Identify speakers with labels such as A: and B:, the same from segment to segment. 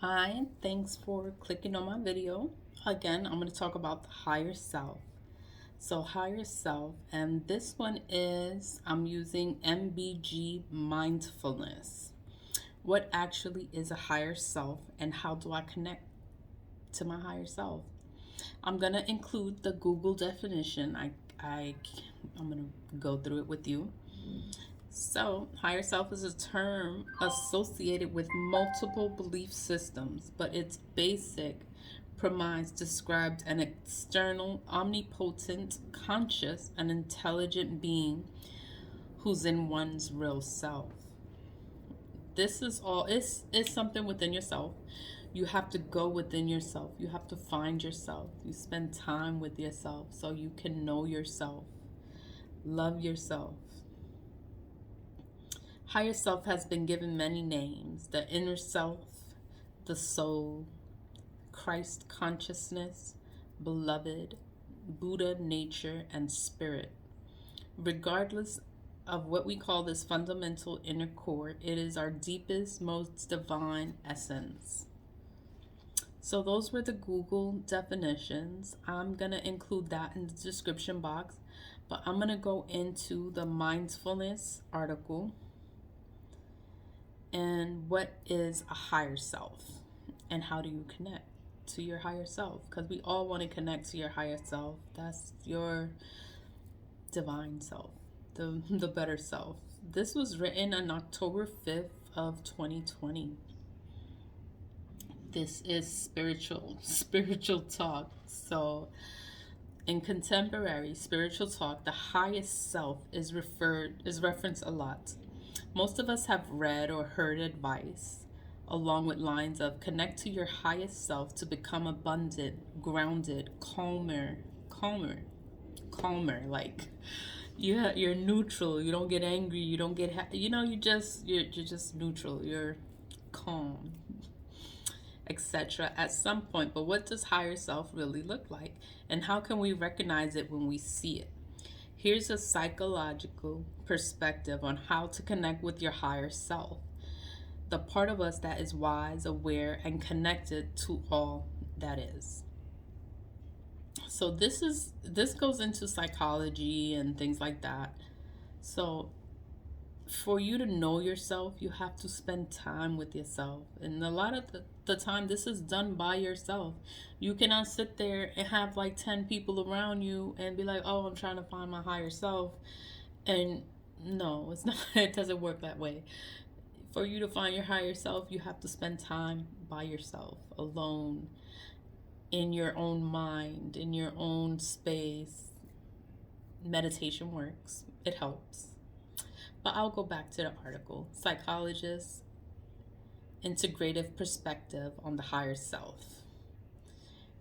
A: Hi, and thanks for clicking on my video. Again, I'm going to talk about the higher self. So, higher self, and this one is I'm using MBG mindfulness. What actually is a higher self, and how do I connect to my higher self? I'm going to include the Google definition. I'm going to go through it with you. So, higher self is a term associated with multiple belief systems, but its basic premise described an external, omnipotent, conscious, and intelligent being who's in one's real self. This is all, it's something within yourself. You have to go within yourself. You have to find yourself. You spend time with yourself so you can know yourself, love yourself. Higher self has been given many names: the inner self, the soul, Christ consciousness, beloved, Buddha nature, and spirit. Regardless of what we call this fundamental inner core, it is our deepest, most divine essence. So those were the Google definitions. I'm going to include that in the description box, but I'm going to go into the mindfulness article. And what is a higher self, and how do you connect to your higher self? Because we all want to connect to your higher self. That's your divine self, the better self. This was written on October 5th of 2020. This is spiritual talk. So in contemporary spiritual talk, the highest self is referenced a lot. Most of us have read or heard advice along with lines of connect to your highest self to become abundant, grounded, calmer, like you're neutral, you don't get angry, you don't get you're just neutral, you're calm, etc. at some point. But what does higher self really look like, and how can we recognize it when we see it? Here's a psychological perspective on how to connect with your higher self, the part of us that is wise, aware, and connected to all that is. So this goes into psychology and things like that. So for you to know yourself, you have to spend time with yourself. And a lot of the time, this is done by yourself. You cannot sit there and have like 10 people around you and be like, oh, I'm trying to find my higher self. And no, it's not, it doesn't work that way. For you to find your higher self, you have to spend time by yourself, alone, in your own mind, in your own space. Meditation works, it helps. But I'll go back to the article. Psychologists, integrative perspective on the higher self.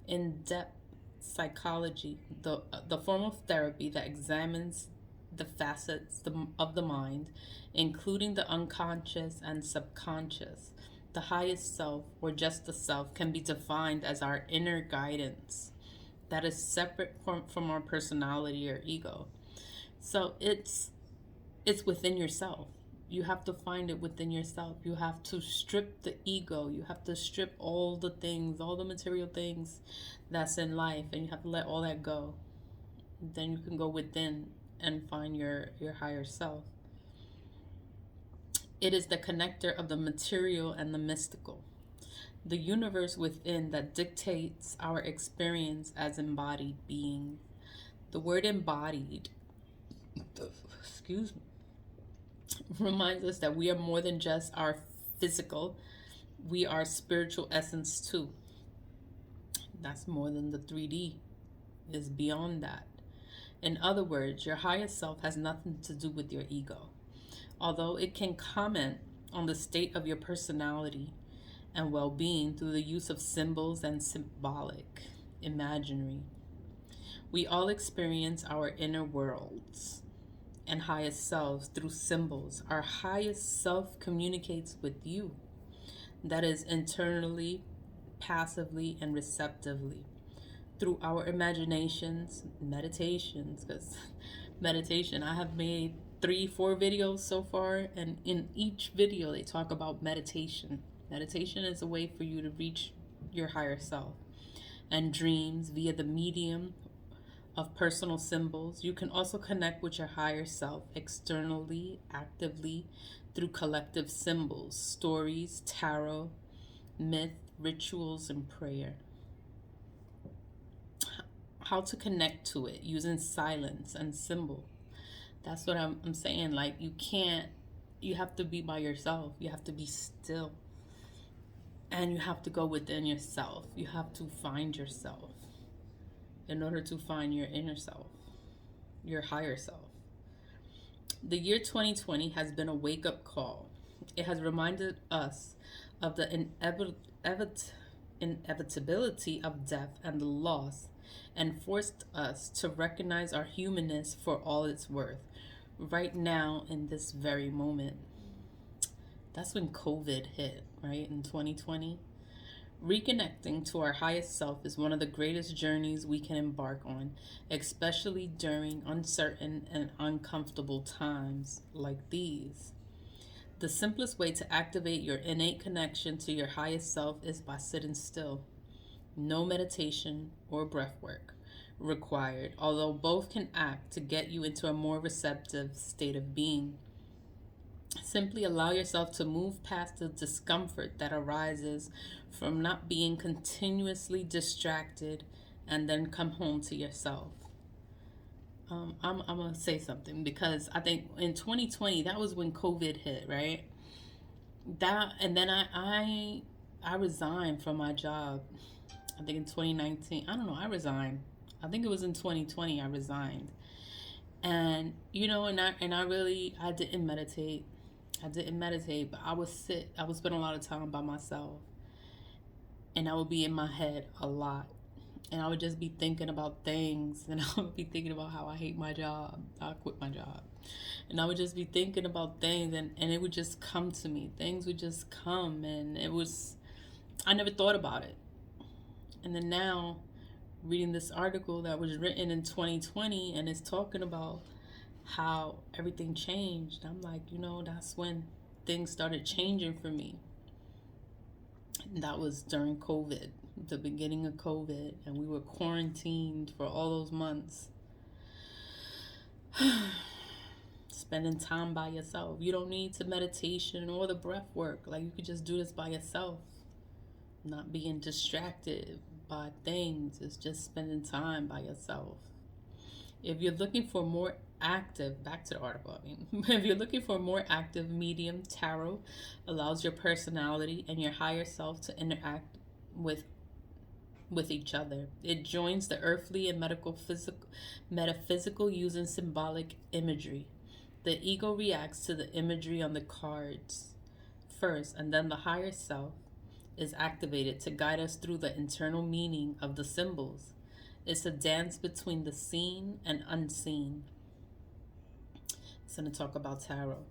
A: In-depth psychology, the form of therapy that examines the facets of the mind, including the unconscious and subconscious. The highest self, or just the self, can be defined as our inner guidance that is separate from our personality or ego. So it's within yourself. You have to find it within yourself. You have to strip the ego. You have to strip all the things, all the material things that's in life, and you have to let all that go. Then you can go within and find your higher self. It is the connector of the material and the mystical, the universe within that dictates our experience as embodied beings. The word embodied, excuse me, reminds us that we are more than just our physical, we are spiritual essence too. That's more than the 3D, is beyond that. In other words, your highest self has nothing to do with your ego, although it can comment on the state of your personality and well-being through the use of symbols and symbolic imagery. We all experience our inner worlds and highest selves through symbols. Our highest self communicates with you, that is internally, passively, and receptively, through our imaginations, meditations, because meditation, I have made 3-4 videos so far, and in each video they talk about meditation. Meditation is a way for you to reach your higher self. And dreams via the medium of personal symbols. You can also connect with your higher self externally, actively, through collective symbols, stories, tarot, myth, rituals, and prayer. How to connect to it using silence and symbol. That's what I'm saying. Like, you have to be by yourself. You have to be still. And you have to go within yourself. You have to find yourself in order to find your inner self, your higher self. The year 2020 has been a wake-up call. It has reminded us of the inevitability of death and the loss, and forced us to recognize our humanness for all it's worth, right now in this very moment. That's when COVID hit, right, in 2020. Reconnecting to our highest self is one of the greatest journeys we can embark on, especially during uncertain and uncomfortable times like these. The simplest way to activate your innate connection to your highest self is by sitting still. No meditation or breath work required, although both can act to get you into a more receptive state of being. Simply allow yourself to move past the discomfort that arises from not being continuously distracted, and then come home to yourself. I'm going to say something, because I think in 2020, that was when COVID hit, right? And then I resigned from my job. I think in 2019, I don't know, I resigned. I think it was in 2020 I resigned. And, I didn't meditate. But I would sit, I would spend a lot of time by myself. And I would be in my head a lot. And I would just be thinking about things. And I would be thinking about how I hate my job. I quit my job. And I would just be thinking about things, and it would just come to me. Things would just come, and I never thought about it. And then now, reading this article that was written in 2020, and it's talking about how everything changed. I'm like, that's when things started changing for me. And that was during COVID, the beginning of COVID, and we were quarantined for all those months. Spending time by yourself. You don't need the meditation or the breath work. Like, you could just do this by yourself. Not being distracted by things. It's just spending time by yourself. If you're looking for more active, back to the article, if you're looking for a more active medium, tarot allows your personality and your higher self to interact with each other. It joins the earthly and metaphysical using symbolic imagery. The ego reacts to the imagery on the cards first, and then the higher self is activated to guide us through the internal meaning of the symbols. It's a dance between the seen and unseen. It's going to talk about tarot.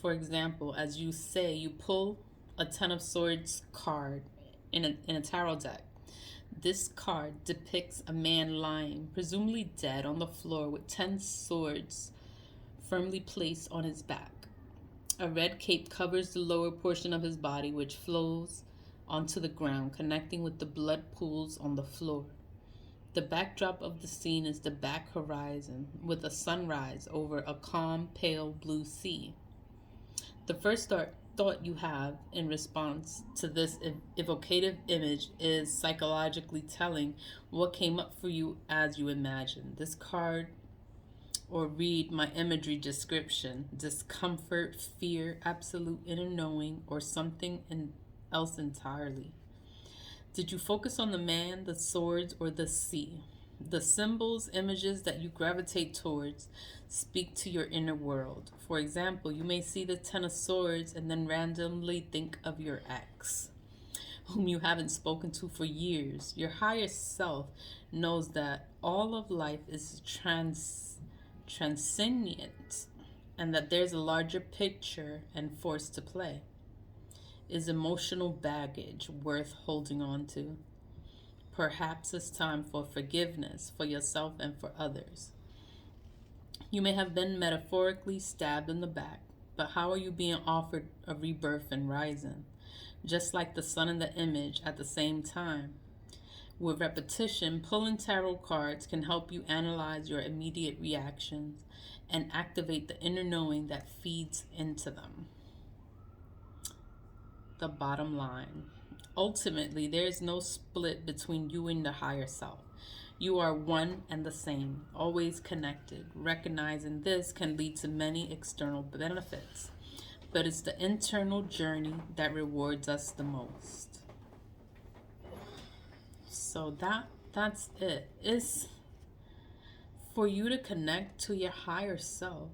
A: For example, as you say, you pull a Ten of Swords card in a tarot deck. This card depicts a man lying, presumably dead, on the floor with 10 swords firmly placed on his back. A red cape covers the lower portion of his body, which flows onto the ground, connecting with the blood pools on the floor. The backdrop of the scene is the back horizon, with a sunrise over a calm, pale blue sea. The first thought you have in response to this evocative image is psychologically telling what came up for you as you imagine this card, or read my imagery description: discomfort, fear, absolute inner knowing, or something else entirely. Did you focus on the man, the swords, or the sea? The symbols, images that you gravitate towards speak to your inner world. For example, you may see the Ten of Swords and then randomly think of your ex, whom you haven't spoken to for years. Your higher self knows that all of life is transcendent, and that there's a larger picture and force to play. Is emotional baggage worth holding on to? Perhaps it's time for forgiveness for yourself and for others. You may have been metaphorically stabbed in the back, but how are you being offered a rebirth and rising? just like the sun and the image at the same time. With repetition, pulling tarot cards can help you analyze your immediate reactions and activate the inner knowing that feeds into them. The bottom line. Ultimately, there is no split between you and the higher self. You are one and the same, always connected. Recognizing this can lead to many external benefits, but it's the internal journey that rewards us the most. So that's it. It's for you to connect to your higher self.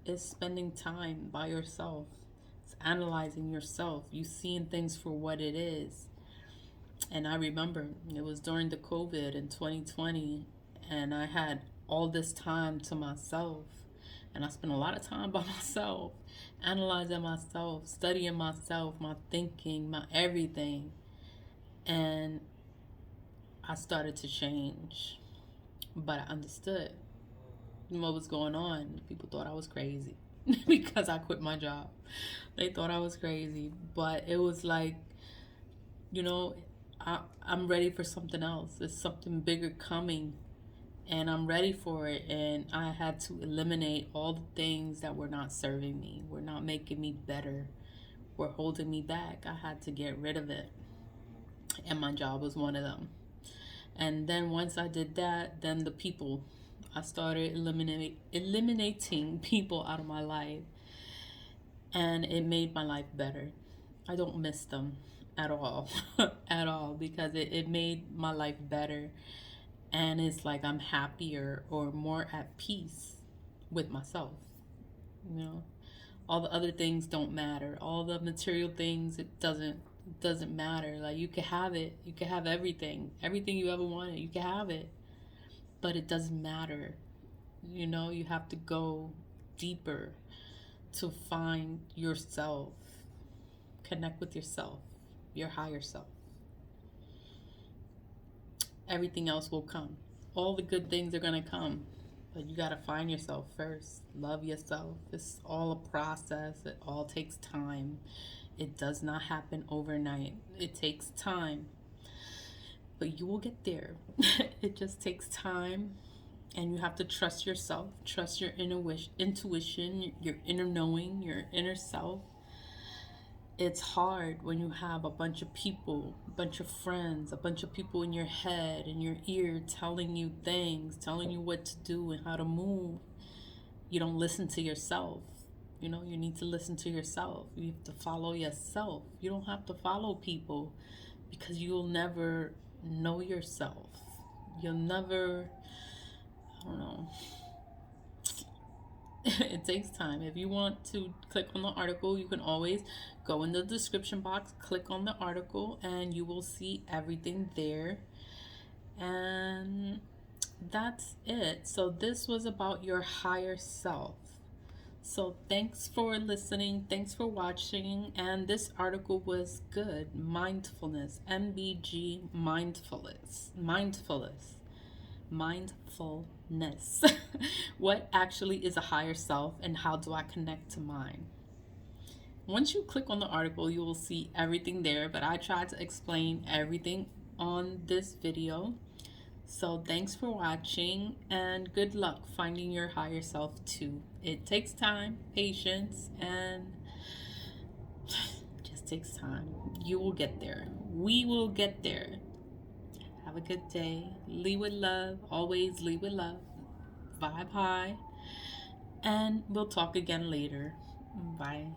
A: Is spending time by yourself. It's analyzing yourself. You seeing things for what it is. And I remember it was during the COVID in 2020, and I had all this time to myself, and I spent a lot of time by myself, analyzing myself, studying myself, my thinking, my everything. And I started to change, but I understood what was going on. People thought I was crazy because I quit my job. They thought I was crazy, but it was like, you know, I'm ready for something else. There's something bigger coming, and I'm ready for it. And I had to eliminate all the things that were not serving me, were not making me better, were holding me back. I had to get rid of it, and my job was one of them. And then once I did that, then the people, I started eliminating people out of my life, and it made my life better. I don't miss them at all, at all, because it made my life better. And it's like I'm happier or more at peace with myself. You know, all the other things don't matter. All the material things, it doesn't matter. Like, you can have it. You can have everything you ever wanted. You can have it, but it doesn't matter. You know, you have to go deeper to find yourself, connect with yourself, your higher self. Everything else will come. All the good things are going to come, but you got to find yourself first. Love yourself. It's all a process. It all takes time. It does not happen overnight. It takes time, but you will get there. It just takes time, and you have to trust yourself, trust your intuition, your inner knowing, your inner self. It's hard when you have a bunch of people, a bunch of friends, a bunch of people in your head, in your ear, telling you things, telling you what to do and how to move. You don't listen to yourself. You know, you need to listen to yourself. You have to follow yourself. You don't have to follow people, because you'll never know yourself. You'll never, I don't know. It takes time. If you want to click on the article, you can always go in the description box, click on the article, and you will see everything there. And that's it. So this was about your higher self. So thanks for listening. Thanks for watching. And this article was good. Mindfulness. Mindfulness. What actually is a higher self, and how do I connect to mine? Once you click on the article, you will see everything there, but I tried to explain everything on this video. So thanks for watching, and good luck finding your higher self too. It takes time, patience, and just takes time. You will get there. We will get there. Have a good day. Lead with love. Always lead with love. Vibe high. And we'll talk again later. Bye.